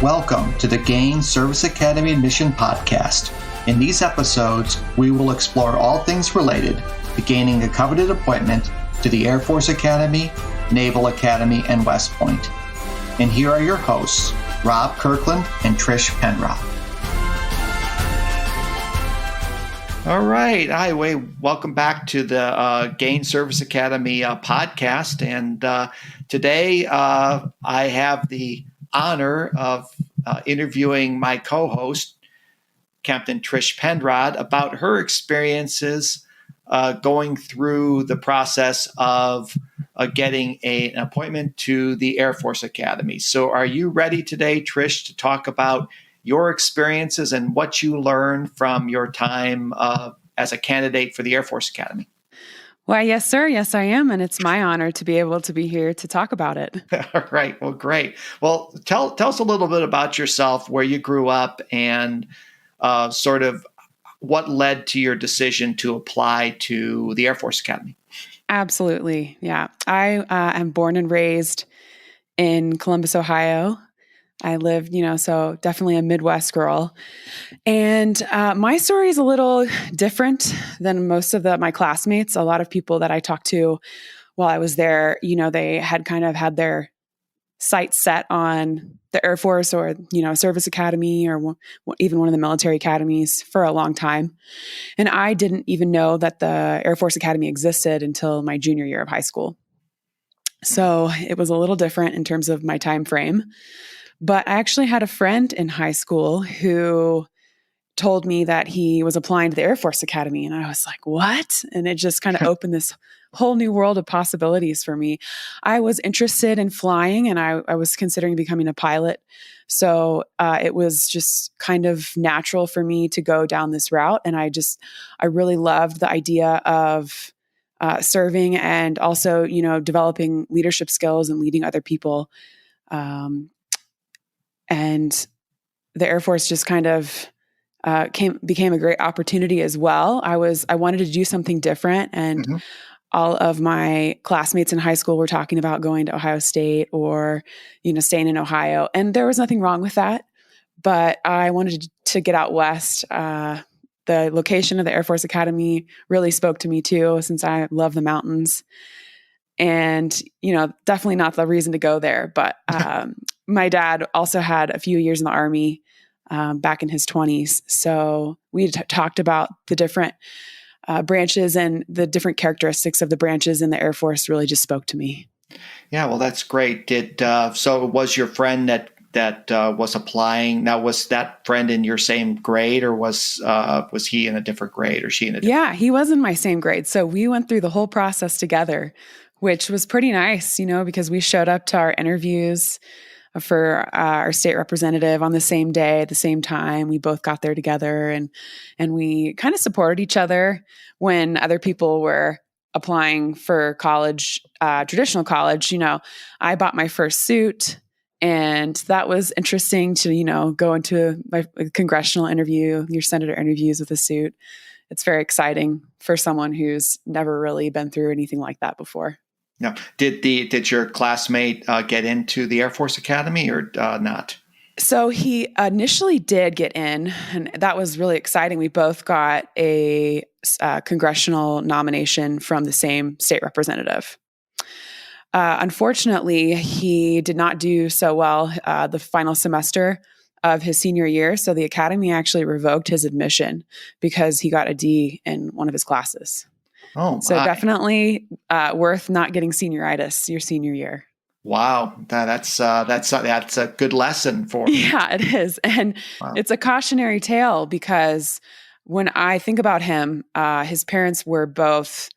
Welcome to the Gain Service Academy Admission Podcast. In these episodes, we will explore all things related to gaining a coveted appointment to the Air Force Academy, Naval Academy, and West Point. And here are your hosts, Rob Kirkland and Trish Penrod. All right. Hi, welcome back to the Gain Service Academy podcast. And today I have the honor of interviewing my co-host, Captain Trish Penrod, about her experiences going through the process of getting an appointment to the Air Force Academy. So are you ready today, Trish, to talk about your experiences and what you learned from your time as a candidate for the Air Force Academy? Well, yes, sir. Yes, I am. And it's my honor to be able to be here to talk about it. All right. Well, great. Well, tell us a little bit about yourself, where you grew up, and sort of what led to your decision to apply to the Air Force Academy. Absolutely. Yeah. I am born and raised in Columbus, Ohio. I lived, so definitely a Midwest girl. And my story is a little different than most of my classmates. A lot of people that I talked to while I was there, they had kind of had their sights set on the Air Force or, Service Academy or even one of the military academies for a long time. And I didn't even know that the Air Force Academy existed until my junior year of high school. So it was a little different in terms of my time frame. But I actually had a friend in high school who told me that he was applying to the Air Force Academy. And I was like, what? And it just kind of opened this whole new world of possibilities for me. I was interested in flying, and I was considering becoming a pilot. So it was just kind of natural for me to go down this route. And I really loved the idea of serving and also, developing leadership skills and leading other people. And the Air Force just kind of became a great opportunity as well. I wanted to do something different, and all of my classmates in high school were talking about going to Ohio State or, staying in Ohio. And there was nothing wrong with that, but I wanted to get out west. The location of the Air Force Academy really spoke to me too, since I love the mountains. And, definitely not the reason to go there. But my dad also had a few years in the Army back in his 20s. So we talked about the different branches, and the different characteristics of the branches in the Air Force really just spoke to me. Yeah, well, that's great. So it was your friend that was applying? Now, was that friend in your same grade, or was he in a different grade, or she in a different Yeah, he was in my same grade. So we went through the whole process together, which was pretty nice, because we showed up to our interviews for our state representative on the same day, at the same time. We both got there together, and we kind of supported each other when other people were applying for college, traditional college. I bought my first suit, and that was interesting to, go into my congressional interview, your senator interviews with a suit. It's very exciting for someone who's never really been through anything like that before. Now, did your classmate get into the Air Force Academy or not? So he initially did get in, and that was really exciting. We both got a congressional nomination from the same state representative. Unfortunately, he did not do so well the final semester of his senior year. So the academy actually revoked his admission because he got a D in one of his classes. Oh, my. So definitely worth not getting senioritis your senior year. Wow, that's a good lesson for me. Yeah, it is, and It's a cautionary tale, because when I think about him, his parents were both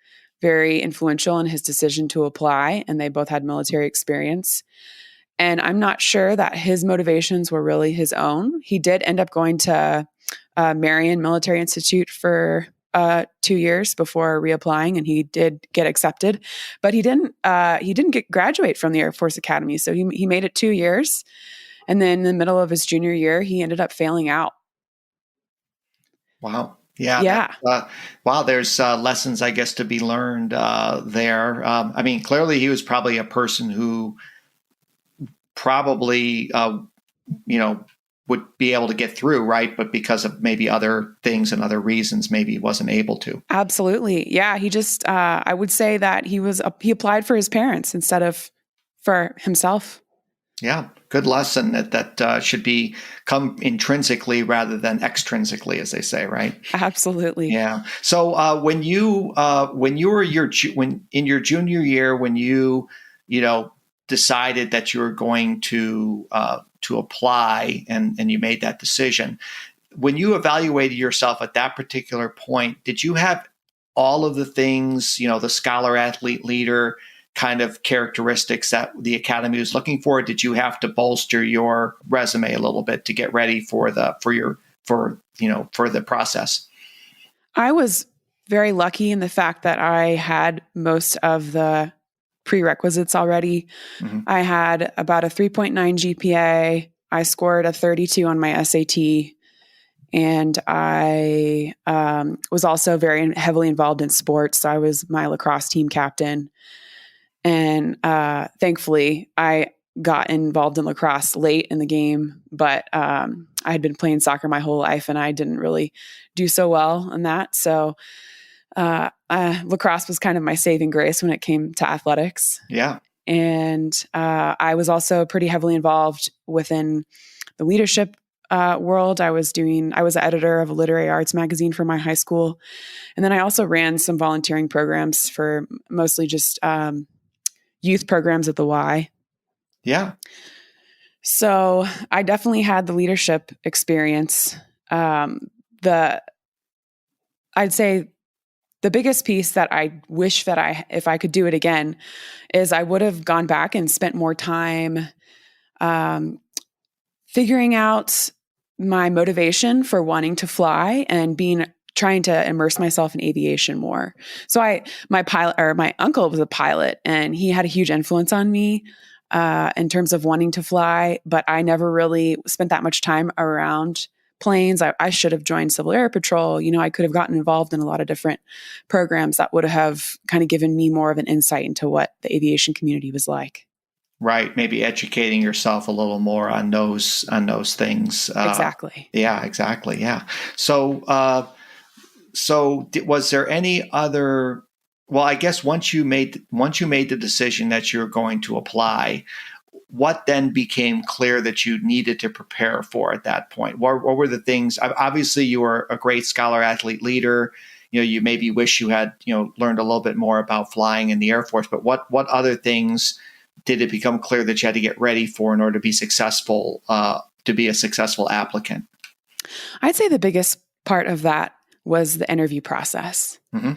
very influential in his decision to apply, and they both had military experience. And I'm not sure that his motivations were really his own. He did end up going to Marion Military Institute for 2 years before reapplying, and he did get accepted, but he didn't graduate from the Air Force Academy. So he made it 2 years, and then in the middle of his junior year, he ended up failing out. Wow. Yeah. Wow. There's lessons, I guess, to be learned there. I mean, clearly he was probably a person who probably would be able to get through, right? But because of maybe other things and other reasons, maybe he wasn't able to. Absolutely. Yeah. He just, I would say that he applied for his parents instead of for himself. Yeah. Good lesson that should come intrinsically rather than extrinsically, as they say, right? Absolutely. Yeah. So when you were in your junior year, when you decided that you were going to apply and you made that decision, when you evaluated yourself at that particular point, did you have all of the things, the scholar, athlete, leader kind of characteristics that the academy was looking for? Did you have to bolster your resume a little bit to get ready for the process? I was very lucky in the fact that I had most of the prerequisites already. Mm-hmm. I had about a 3.9 GPA. I scored a 32 on my SAT. And I was also very heavily involved in sports. So I was my lacrosse team captain. And thankfully, I got involved in lacrosse late in the game, but I had been playing soccer my whole life and I didn't really do so well in that. So lacrosse was kind of my saving grace when it came to athletics. Yeah. And I was also pretty heavily involved within the leadership world. I was the editor of a literary arts magazine for my high school. And then I also ran some volunteering programs for mostly just youth programs at the Y. Yeah. So I definitely had the leadership experience. I'd say the biggest piece that I wish that if I could do it again, is I would have gone back and spent more time figuring out my motivation for wanting to fly and trying to immerse myself in aviation more. So my uncle was a pilot and he had a huge influence on me in terms of wanting to fly, but I never really spent that much time around planes. I should have joined Civil Air Patrol. I could have gotten involved in a lot of different programs that would have kind of given me more of an insight into what the aviation community was like. Right. Maybe educating yourself a little more on those things. Exactly. Yeah, exactly. Yeah. So was there any other, well, I guess once you made the decision that you're going to apply, what then became clear that you needed to prepare for at that point? What were the things? Obviously, you were a great scholar, athlete, leader. You maybe wish you had, learned a little bit more about flying in the Air Force, but what other things did it become clear that you had to get ready for in order to be successful, to be a successful applicant? I'd say the biggest part of that was the interview process. Mm-hmm.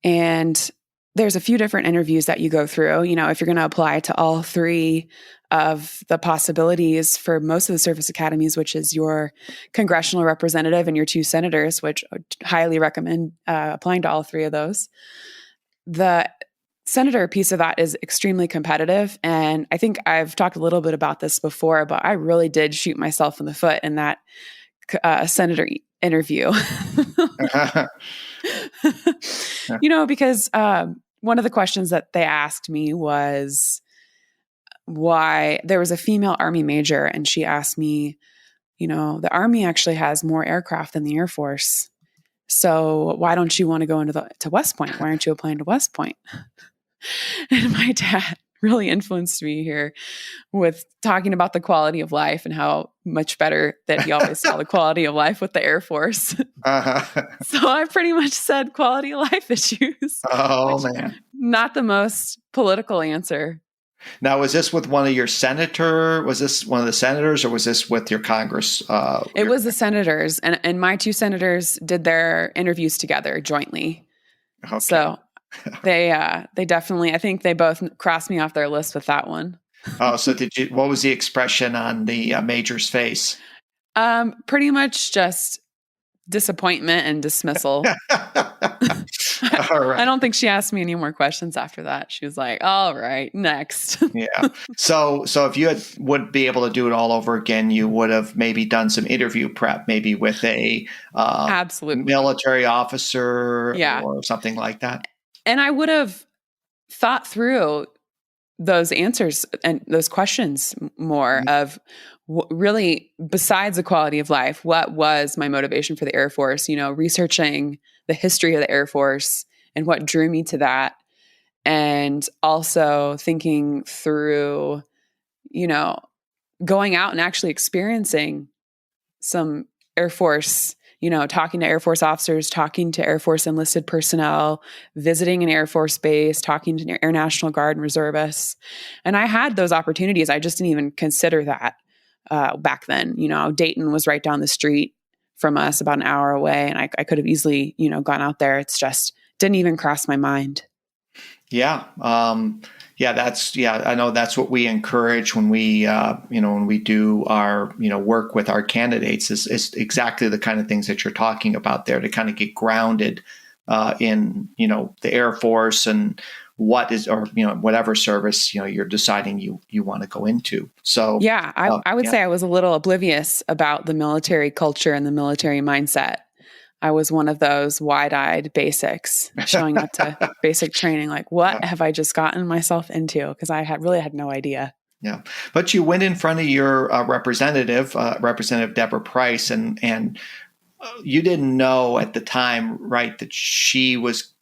And there's a few different interviews that you go through. If you're going to apply to all three of the possibilities for most of the service academies, which is your congressional representative and your 2 senators, which I highly recommend applying to all three of those. The senator piece of that is extremely competitive. And I think I've talked a little bit about this before, but I really did shoot myself in the foot in that senator interview. Because one of the questions that they asked me was why there was a female Army major, and she asked me, the Army actually has more aircraft than the Air Force. So why don't you want to go to West Point? Why aren't you applying to West Point? And my dad really influenced me here with talking about the quality of life and how much better that he always saw the quality of life with the Air Force. Uh-huh. So I pretty much said quality of life issues. Oh, man. Not the most political answer. Now, was this with one of your was this one of the senators, or was this with your Congress? It was the senators, and my 2 senators did their interviews together jointly. Okay. So they definitely, I think they both crossed me off their list with that one. Oh, so what was the expression on the major's face? Pretty much just disappointment and dismissal. All right. I don't think she asked me any more questions after that. She was like, all right, next. Yeah. So if you would be able to do it all over again, you would have maybe done some interview prep, maybe with a absolutely military officer or something like that. And I would have thought through those answers and those questions more of really, besides the quality of life, what was my motivation for the Air Force, researching the history of the Air Force and what drew me to that. And also thinking through, going out and actually experiencing some Air Force, talking to Air Force officers, talking to Air Force enlisted personnel, visiting an Air Force base, talking to Air National Guard and reservists. And I had those opportunities. I just didn't even consider that back then. Dayton was right down the street from us, about an hour away. And I could have easily, gone out there. It's just didn't even cross my mind. Yeah. I know that's what we encourage when we, when we do our, work with our candidates is exactly the kind of things that you're talking about there, to kind of get grounded in, the Air Force and whatever service, you're deciding you want to go into. So, yeah, I would say I was a little oblivious about the military culture and the military mindset. I was one of those wide-eyed basics showing up to basic training. Like, what have I just gotten myself into? Because I really had no idea. Yeah. But you went in front of your Representative Deborah Price, and you didn't know at the time, right, that she was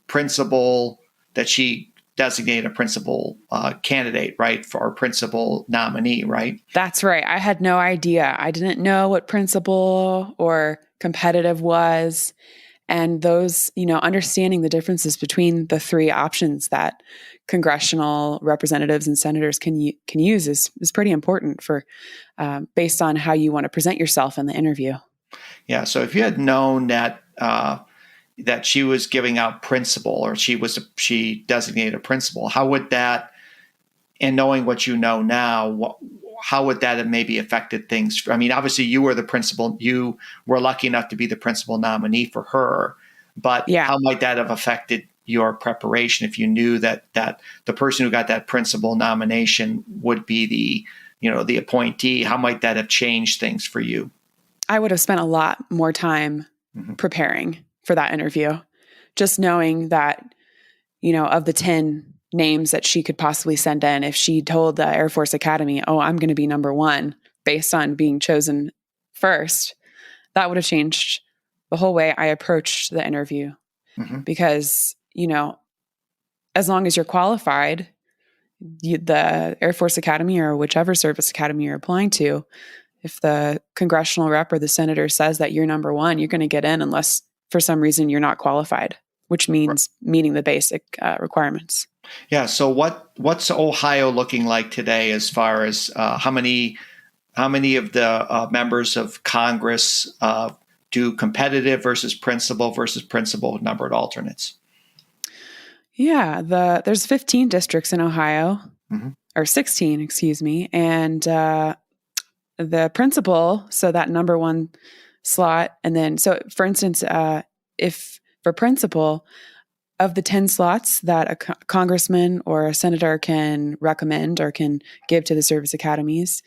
principal, that she designated a principal candidate, right, for our principal nominee, right? That's right. I had no idea. I didn't know what principal or competitive was. And those, understanding the differences between the three options that congressional representatives and senators can use is pretty important for based on how you want to present yourself in the interview. Yeah. So if you had known that that she was giving out principal, or she designated a principal, how would that, and knowing what you know now, how would that have maybe affected things? I mean, obviously you were the principal, you were lucky enough to be the principal nominee for her, but how might that have affected your preparation if you knew that the person who got that principal nomination would be the appointee? How might that have changed things for you? I would have spent a lot more time preparing for that interview, just knowing that, of the 10 names that she could possibly send in, if she told the Air Force Academy, oh, I'm going to be number one based on being chosen first, that would have changed the whole way I approached the interview. Because, as long as you're qualified, the Air Force Academy or whichever service academy you're applying to, if the congressional rep or the senator says that you're number one, you're going to get in unless for some reason you're not qualified, which means meeting the basic requirements. Yeah. So what's Ohio looking like today as far as how many of the members of Congress do competitive versus principal numbered alternates? Yeah, there's 15 districts in Ohio, or 16, excuse me, and the principal, so that number one slot, and then so for instance, if for principal, of the 10 slots that a congressman or a senator can recommend or can give to the service academies,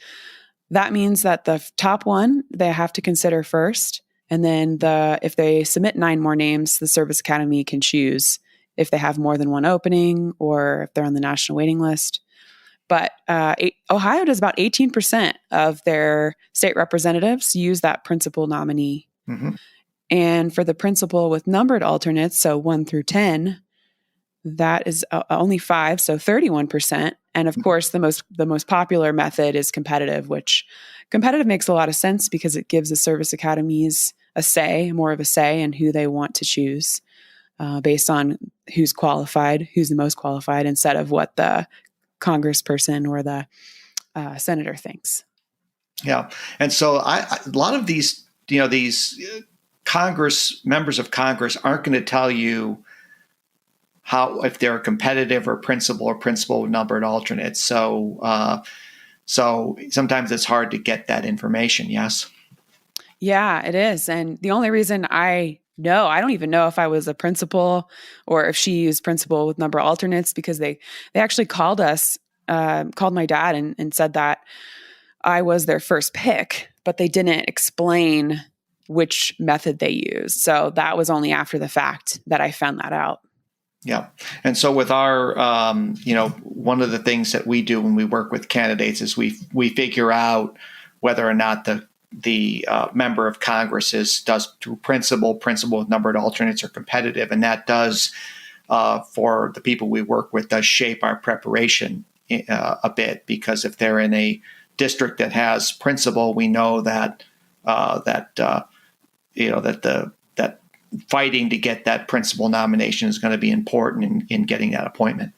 that means that the top one they have to consider first. And then if they submit 9 more names, the service academy can choose if they have more than one opening or if they're on the national waiting list. But Ohio does about 18% of their state representatives use that principal nominee. And for the principal with numbered alternates, so 1 through 10, that is only 5, so 31%. And of course, the most popular method is competitive, which competitive makes a lot of sense because it gives the service academies more of a say in who they want to choose based on who's qualified, who's the most qualified, instead of what the congressperson or the senator thinks. Yeah. And so a lot of these members of Congress aren't going to tell you if they're competitive or principal numbered alternates. So sometimes it's hard to get that information. Yes. Yeah, it is. And the only reason I don't even know if I was a principal or if she used principal with number alternates, because they actually called my dad and said that I was their first pick, but they didn't explain which method they used. So that was only after the fact that I found that out. Yeah. And so with our, one of the things that we do when we work with candidates is we figure out whether or not the member of Congress does through principal with numbered alternates or competitive. And that does, for the people we work with, does shape our preparation a bit, because if they're in a district that has principal, we know that fighting to get that principal nomination is going to be important in getting that appointment.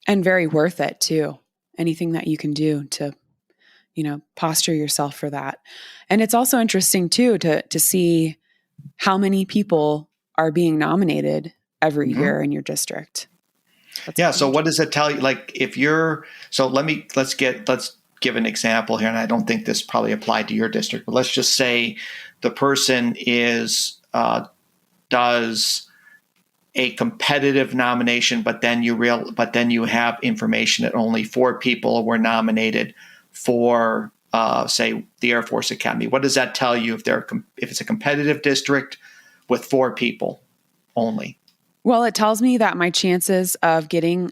And very worth it too. Anything that you can do to, posture yourself for that. And it's also interesting too, to see how many people are being nominated every year in your district. So what does it tell you? Like if you're, let's give an example here. And I don't think this probably applied to your district, but let's just say the person does a competitive nomination, but then you have information that only 4 people were nominated for, say, the Air Force Academy. What does that tell you if it's a competitive district with 4 people only? Well, it tells me that my chances of getting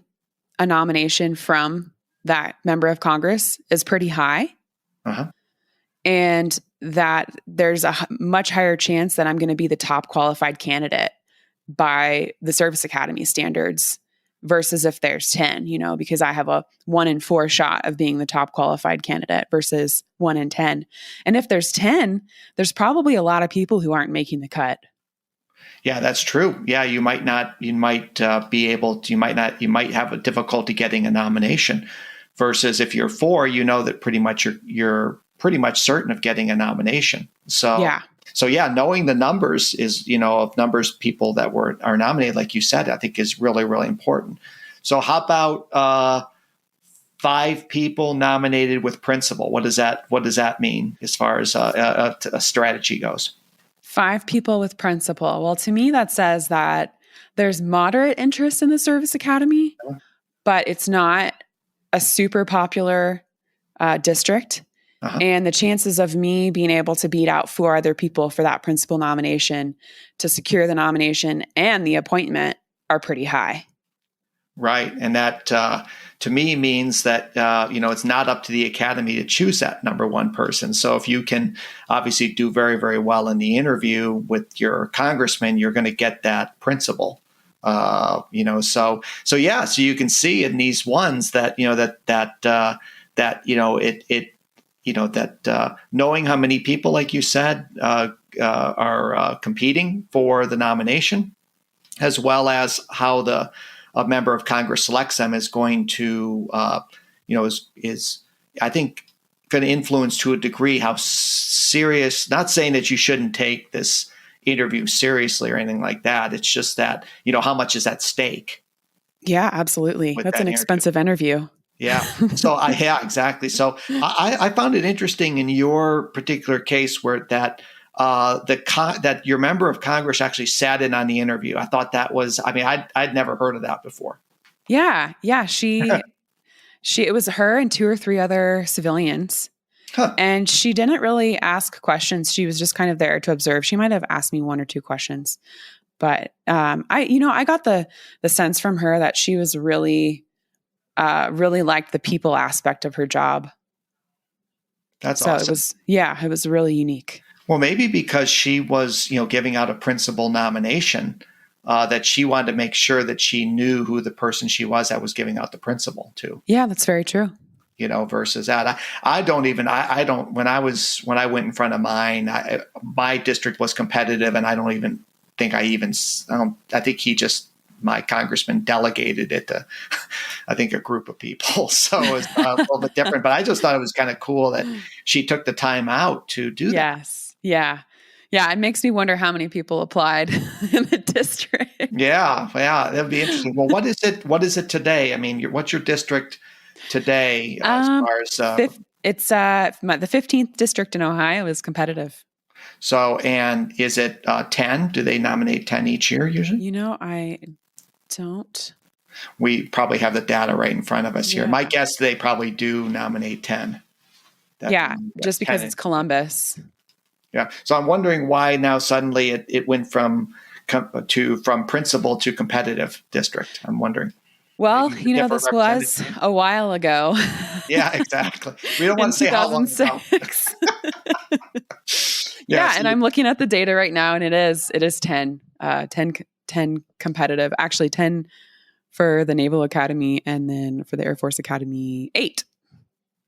a nomination from that member of Congress is pretty high. Uh-huh. And that there's a much higher chance that I'm going to be the top qualified candidate by the Service Academy standards versus if there's 10, because I have a 1 in 4 shot of being the top qualified candidate versus 1 in 10. And if there's 10, there's probably a lot of people who aren't making the cut. Yeah, that's true. Yeah, you might have a difficulty getting a nomination versus if you're 4, that pretty much you're pretty much certain of getting a nomination. So knowing the numbers of numbers people that are nominated, like you said, I think is really, really important. So how about 5 people nominated with principal? What does that mean as far as a strategy goes? 5 people with principal. Well, to me, that says that there's moderate interest in the Service Academy, but it's not a super popular district. Uh-huh. And the chances of me being able to beat out 4 other people for that principal nomination to secure the nomination and the appointment are pretty high. Right. And that, to me, means that, it's not up to the academy to choose that number 1 person. So if you can obviously do very, very well in the interview with your congressman, you're going to get that principal. So you can see in these ones that, knowing how many people, like you said, are competing for the nomination, as well as how a member of Congress selects them is going to, is I think going to influence to a degree how serious, not saying that you shouldn't take this interview seriously or anything like that. It's just that, how much is at stake? Yeah, absolutely. That's an expensive interview. Yeah. So exactly. So I found it interesting in your particular case where that your member of Congress actually sat in on the interview. I thought that was, I'd never heard of that before. Yeah. It was her and 2 or 3 other civilians. Huh. And she didn't really ask questions. She was just kind of there to observe. She might have asked me 1 or 2 questions, but I got the sense from her that she was really liked the people aspect of her job. That's awesome. It was really unique. Well, maybe because she was, giving out a principal nomination, that she wanted to make sure that she knew who the person she was that was giving out the principal to. Yeah, that's very true. Versus that. I don't, when I went in front of mine, my district was competitive, and I don't even think I think my congressman delegated it to, I think, a group of people. So it was a little bit different, but I just thought it was kind of cool that she took the time out to do that. Yes. Yeah. Yeah. It makes me wonder how many people applied in the district. Yeah. That'd be interesting. Well, what is it today? What's your district today as far as, it's the 15th district in Ohio is competitive. So, and is it 10? Do they nominate 10 each year usually? I don't. We probably have the data right in front of us here. My guess, they probably do nominate 10. Just because it's Columbus. Yeah. So I'm wondering why now suddenly it went from from principal to competitive district? I'm wondering. Well, Different this was representation. a while ago. Yeah, exactly. We don't In want to say how long ago. 2006. Yeah. Yeah, So and I'm looking at the data right now, and it is 10, 10 competitive. Actually, 10 for the Naval Academy, and then for the Air Force Academy, 8.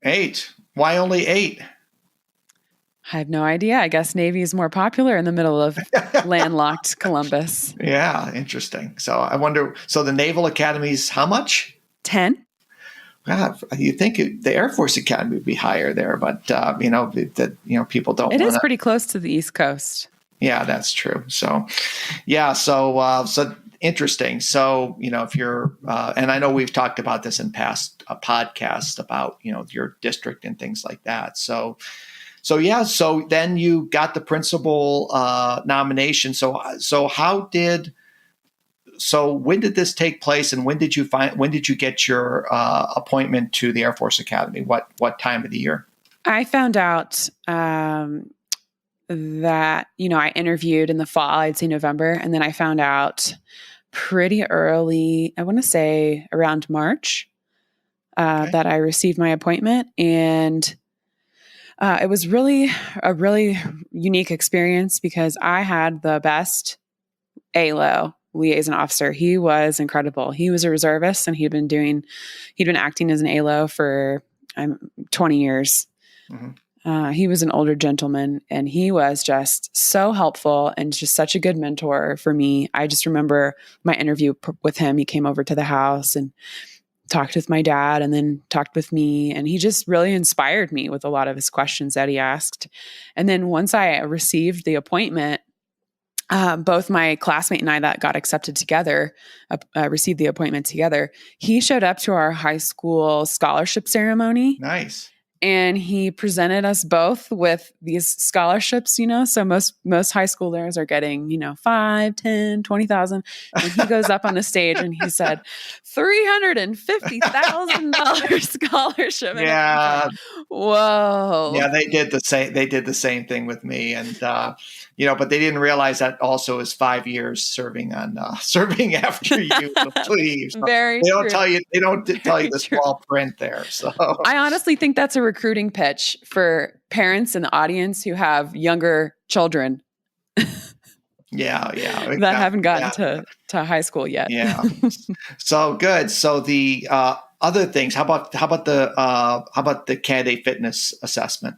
8. Why only 8? I have no idea. I guess Navy is more popular in the middle of landlocked Columbus. Yeah, interesting. So I wonder. So the Naval Academy's how much? 10. God, you think the Air Force Academy would be higher there, but people don't. It is pretty close to the East Coast. Yeah, that's true. So, yeah, so interesting. So, if you're, and I know we've talked about this in past podcasts about your district and things like that. So yeah. So then you got the principal nomination. So when did this take place, and when did you get your appointment to the Air Force Academy? What time of the year? I found out that, I interviewed in the fall, I'd say November, and then I found out pretty early, I want to say around March, that I received my appointment. And it was a really unique experience because I had the best ALO liaison officer. He was incredible. He was a reservist, and he'd been acting as an ALO for 20 years. Mm-hmm. He was an older gentleman, and he was just so helpful and just such a good mentor for me. I just remember my interview with him. He came over to the house and talked with my dad, and then talked with me, and he just really inspired me with a lot of his questions that he asked. And then once I received the appointment, both my classmate and I that got accepted together, received the appointment together. He showed up to our high school scholarship ceremony. Nice. And he presented us both with these scholarships, so most high schoolers are getting, 5, 10, 20,000. And he goes up on the stage and he said, $350,000 scholarship. And yeah. Like, whoa. Yeah, they did the same thing with me. And, but they didn't realize that also is 5 years serving after you leave. So Very they don't true. tell you the true. small print there. So I honestly think that's a recruiting pitch for parents in the audience who have younger children. Yeah. that haven't gotten to high school yet. Yeah. So good. So the other things, how about the candidate fitness assessment?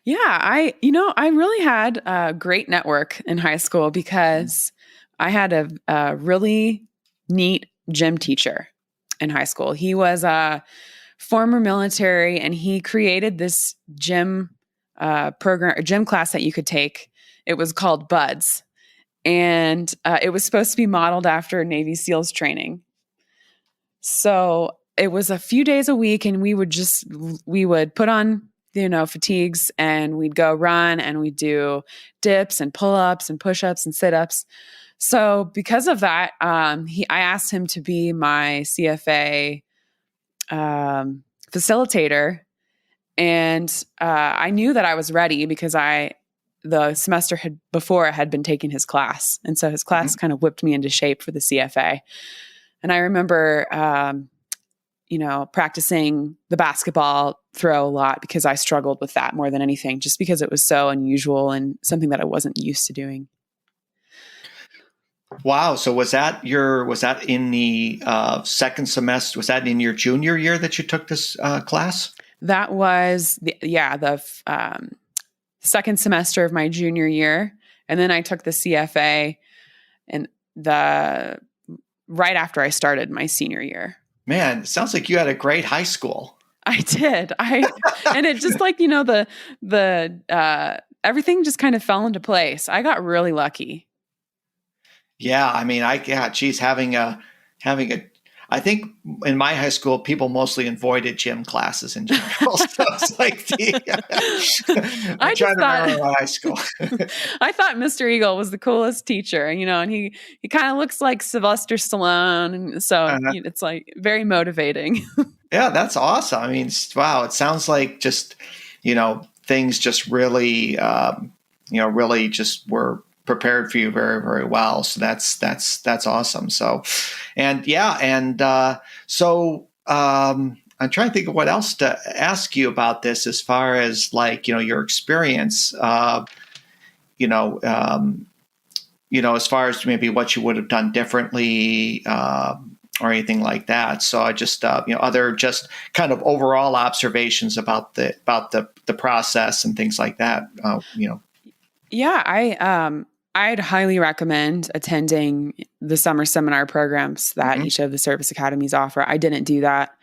Yeah, I really had a great network in high school because I had a really neat gym teacher in high school. He was a former military, and he created this gym program, a gym class that you could take. It was called Buds, and it was supposed to be modeled after Navy SEALs training. So it was a few days a week, and we would put on fatigues, and we'd go run, and we'd do dips and pull-ups and push-ups and sit-ups. So because of that, I asked him to be my CFA facilitator. And I knew that I was ready because the semester before I had been taking his class. And so his class kind of whipped me into shape for the CFA. And I remember, practicing the basketball throw a lot because I struggled with that more than anything, just because it was so unusual and something that I wasn't used to doing. Wow. So was that in the second semester? Was that in your junior year that you took this class? That was the second semester of my junior year. And then I took the CFA right after I started my senior year. Man, it sounds like you had a great high school. I did. And it just everything just kind of fell into place. I got really lucky. Yeah, I mean, having a, I think in my high school, people mostly avoided gym classes in general. So it's like, I'm trying to remember my high school. I thought Mr. Eagle was the coolest teacher, and he kind of looks like Sylvester Stallone. And so it's like very motivating. Yeah, that's awesome. I mean, wow, it sounds like just, things just really, really just were prepared for you very, very well. So that's awesome. So, and yeah, and I'm trying to think of what else to ask you about this as far as like, your experience, as far as maybe what you would have done differently, or anything like that. So I just, other just kind of overall observations about the process and things like that. Yeah, I'd highly recommend attending the summer seminar programs that each of the service academies offer. I didn't do that.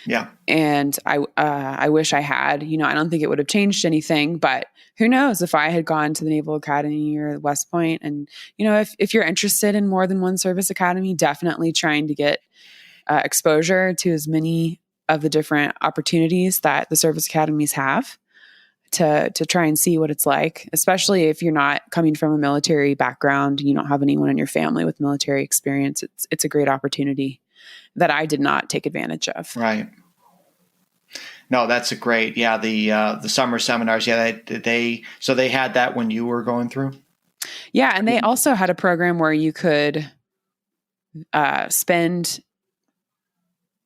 Yeah. And I wish I had. I don't think it would have changed anything, but who knows if I had gone to the Naval Academy or West Point. And, if you're interested in more than one service academy, definitely trying to get exposure to as many of the different opportunities that the service academies have to try and see what it's like, especially if you're not coming from a military background, you don't have anyone in your family with military experience. It's a great opportunity that I did not take advantage of. Right. No, that's a great, the summer seminars. Yeah. So they had that when you were going through. Yeah. And they also had a program where you could spend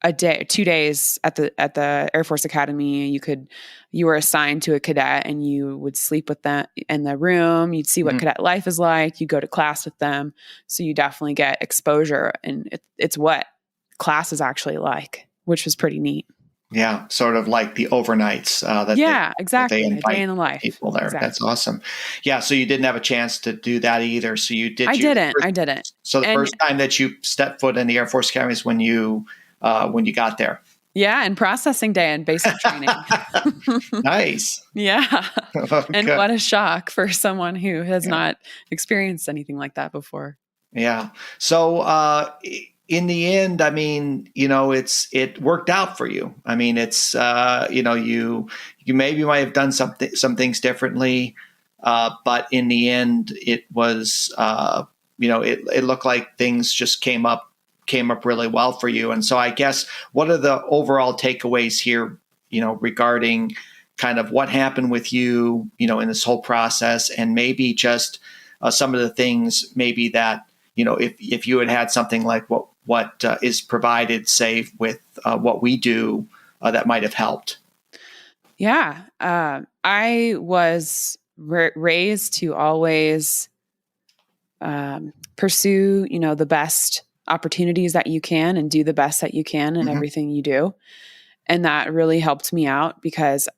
a day, 2 days at the Air Force Academy. You were assigned to a cadet and you would sleep with them in the room. You'd see what cadet life is like. You go to class with them. So you definitely get exposure, and it's what class is actually like, which was pretty neat. Yeah. Sort of like the overnights. Exactly. That they invite a day in the life. people there. Exactly. That's awesome. Yeah. So you didn't have a chance to do that either. So you did. I didn't. So the first time that you stepped foot in the Air Force Academy is when you got there. Yeah, and processing day and basic training. Nice. Yeah. And Good. what a shock for someone who has not experienced anything like that before. Yeah. So in the end, I mean, it worked out for you. I mean, it's you maybe might have done some things differently, but in the end, it was it looked like things just came up really well for you. And so I guess what are the overall takeaways here, regarding kind of what happened with you, in this whole process, and maybe just some of the things maybe that, if you had something like what is provided, say, with what we do, that might have helped. Yeah. I was raised to always pursue, the best opportunities that you can and do the best that you can in everything you do. And that really helped me out because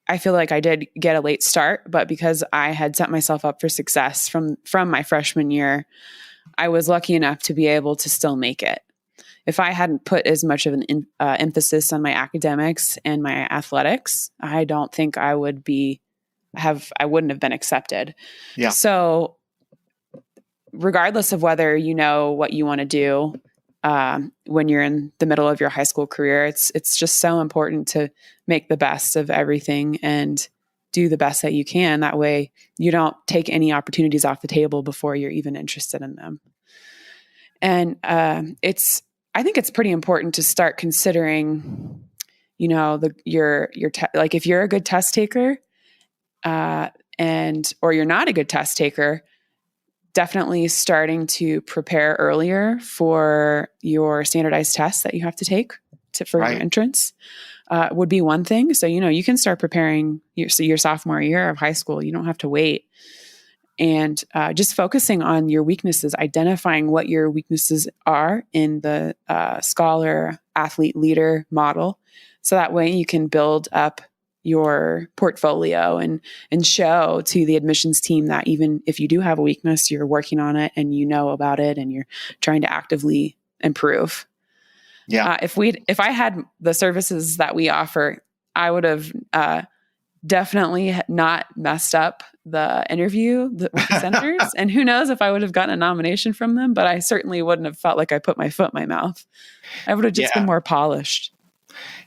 I feel like I did get a late start, but because I had set myself up for success from my freshman year, I was lucky enough to be able to still make it. If I hadn't put as much of an emphasis on my academics and my athletics, I don't think I wouldn't have been accepted. Yeah. So regardless of whether you know what you want to do when you're in the middle of your high school career, it's just so important to make the best of everything and do the best that you can. That way you don't take any opportunities off the table before you're even interested in them. And I think it's pretty important to start considering, like if you're a good test taker or you're not a good test taker, definitely starting to prepare earlier for your standardized tests that you have to take for your entrance would be one thing. So, you can start preparing your sophomore year of high school. You don't have to wait. And just focusing on your weaknesses, identifying what your weaknesses are in the scholar, athlete, leader model. So that way you can build up your portfolio and show to the admissions team that even if you do have a weakness, you're working on it and you know about it and you're trying to actively improve. Yeah. If I had the services that we offer, I would have definitely not messed up the interview with the senators. And who knows if I would have gotten a nomination from them, but I certainly wouldn't have felt like I put my foot in my mouth. I would have just been more polished.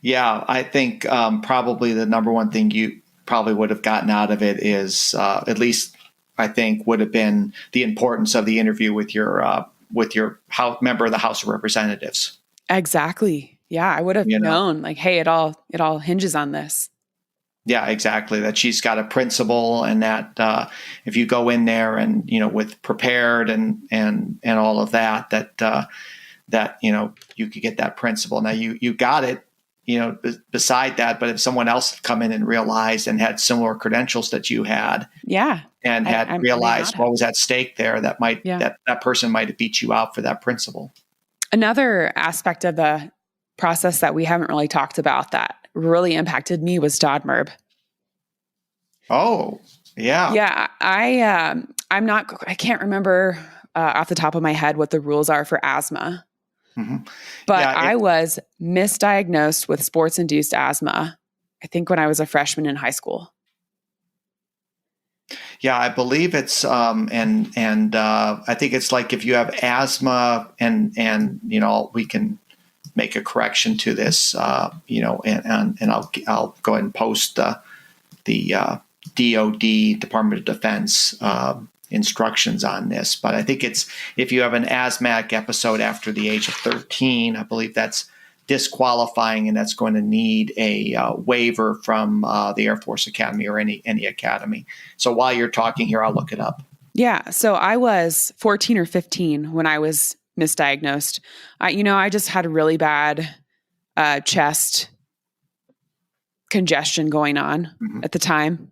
Yeah, I think probably the number one thing you probably would have gotten out of it is, at least I think, would have been the importance of the interview with your member of the House of Representatives. Exactly. Yeah, I would have known like, hey, it all hinges on this. Yeah, exactly. That she's got a principle, and that if you go in there and with prepared and all of that, that you could get that principle. Now you got it, beside that. But if someone else had come in and realized and had similar credentials that you had, Yeah. and I had may realized not what have. was at stake there, Yeah. that person might have beat you out for that principle. Another aspect of the process that we haven't really talked about that really impacted me was DODMERB. Oh, yeah. Yeah, I can't remember off the top of my head what the rules are for asthma, hmm but Yeah. I was misdiagnosed with sports-induced asthma, I think when I was a freshman in high school. Yeah, I believe it's and I think it's like if you have asthma and we can make a correction to this, and I'll go ahead and post the DoD, Department of Defense, instructions on this. But I think it's if you have an asthmatic episode after the age of 13, I believe that's disqualifying, and that's going to need a waiver from the Air Force Academy or any academy. So while you're talking here, I'll look it up. Yeah, so I was 14 or 15 when I was misdiagnosed. I just had a really bad chest congestion going on at the time.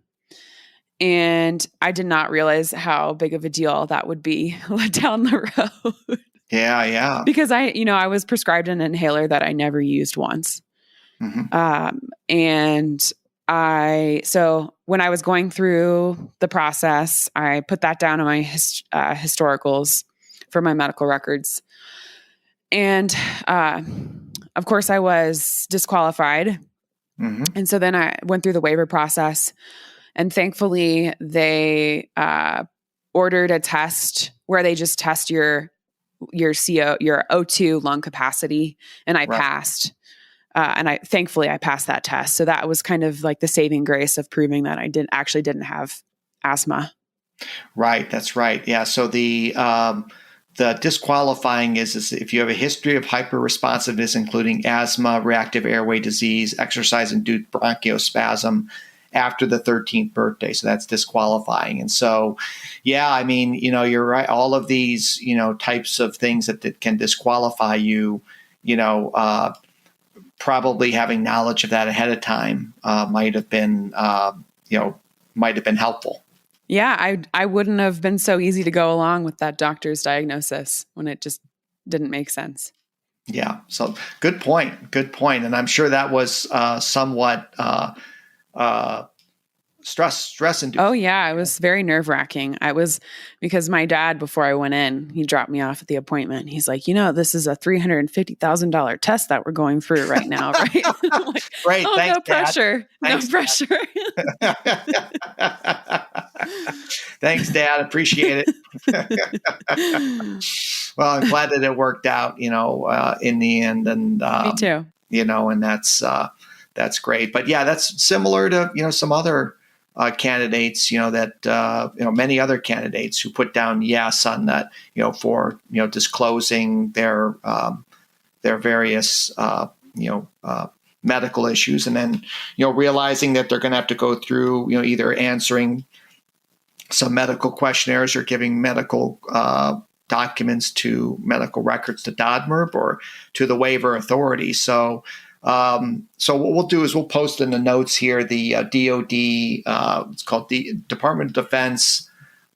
And I did not realize how big of a deal that would be down the road. Yeah. Because I was prescribed an inhaler that I never used once. Mm-hmm. So when I was going through the process, I put that down in my historicals for my medical records. And of course, I was disqualified. Mm-hmm. And so then I went through the waiver process. And thankfully, they ordered a test where they just test your O2 lung capacity, and I passed. And thankfully I passed that test. So that was kind of like the saving grace of proving that I didn't have asthma. Right. That's right. Yeah. So the disqualifying is if you have a history of hyperresponsiveness, including asthma, reactive airway disease, exercise-induced bronchospasm after the 13th birthday. So that's disqualifying. And so, yeah, I mean, you're right. All of these, types of things that can disqualify you, probably having knowledge of that ahead of time might have been helpful. Yeah, I wouldn't have been so easy to go along with that doctor's diagnosis when it just didn't make sense. Yeah. So good point. Good point. And I'm sure that was somewhat stress inducing. Oh yeah, it was very nerve-wracking. Because my dad, before I went in, he dropped me off at the appointment. He's like, this is a $350,000 test that we're going through right now, right? Like, Great. oh, Thanks, no pressure. Dad. Thanks, No pressure. Thanks, Dad. Appreciate it. Well, I'm glad that it worked out, in the end. And me too. And that's great. But yeah, that's similar to some other candidates, that many other candidates who put down yes on that, for disclosing their various medical issues, and then realizing that they're going to have to go through either answering some medical questionnaires or giving medical documents to medical records to DODMERB or to the waiver authority. So what we'll do is we'll post in the notes here the DoD, it's called the Department of Defense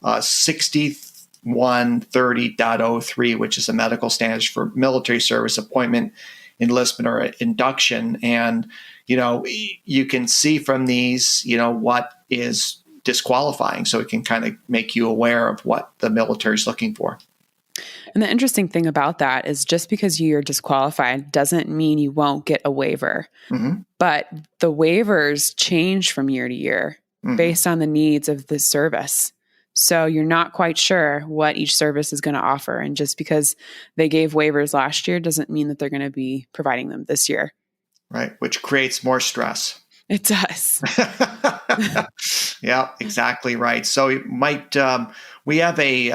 6130.03, which is a medical standards for military service appointment, enlistment, or induction. And, you can see from these, what is disqualifying. So it can kind of make you aware of what the military is looking for. And the interesting thing about that is just because you're disqualified doesn't mean you won't get a waiver. Mm-hmm. But the waivers change from year to year based on the needs of the service. So you're not quite sure what each service is going to offer. And just because they gave waivers last year doesn't mean that they're going to be providing them this year. Right. Which creates more stress. It does. Yeah, exactly right. So it might, we have a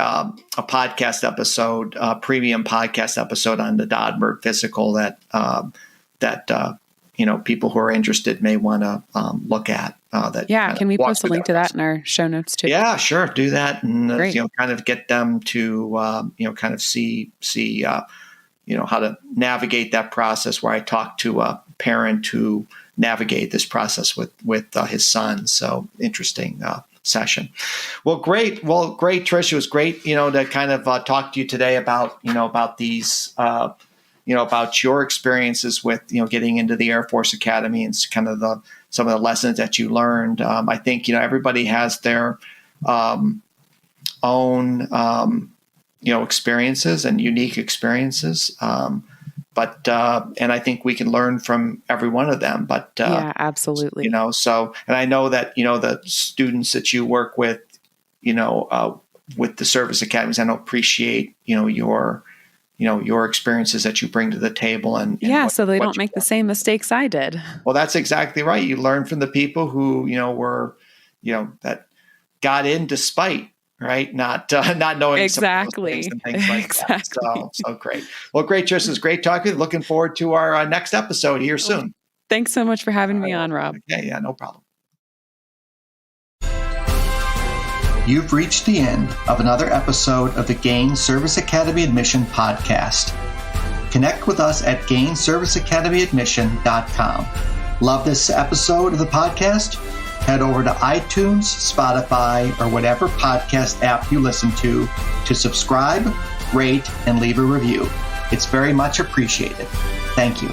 podcast episode, a premium podcast episode on the DODMERB physical that people who are interested may want to look at Can we post a link to that in our show notes too? Yeah, sure. Do that, and kind of get them to kind of see how to navigate that process. Where I talked to a parent who navigated this process with his son. So interesting session. Well, great, Trish. It was great, to kind of talk to you today about these. About your experiences with, getting into the Air Force Academy and kind of some of the lessons that you learned. I think, everybody has their own, experiences and unique experiences. But I think we can learn from every one of them. But yeah, absolutely. And I know that, the students that you work with, with the service academies, I know appreciate, your experiences that you bring to the table, and so they don't make the same mistakes I did. Well, that's exactly right. You learn from the people who were that got in despite, right, not knowing exactly some of those things and things like that. So great. Well, great, Trish. It's great talking. Looking forward to our next episode here soon. Thanks so much for having me on, Rob. Okay, yeah, no problem. You've reached the end of another episode of the Gain Service Academy Admission podcast. Connect with us at gainserviceacademyadmission.com. Love this episode of the podcast? Head over to iTunes, Spotify, or whatever podcast app you listen to subscribe, rate, and leave a review. It's very much appreciated. Thank you.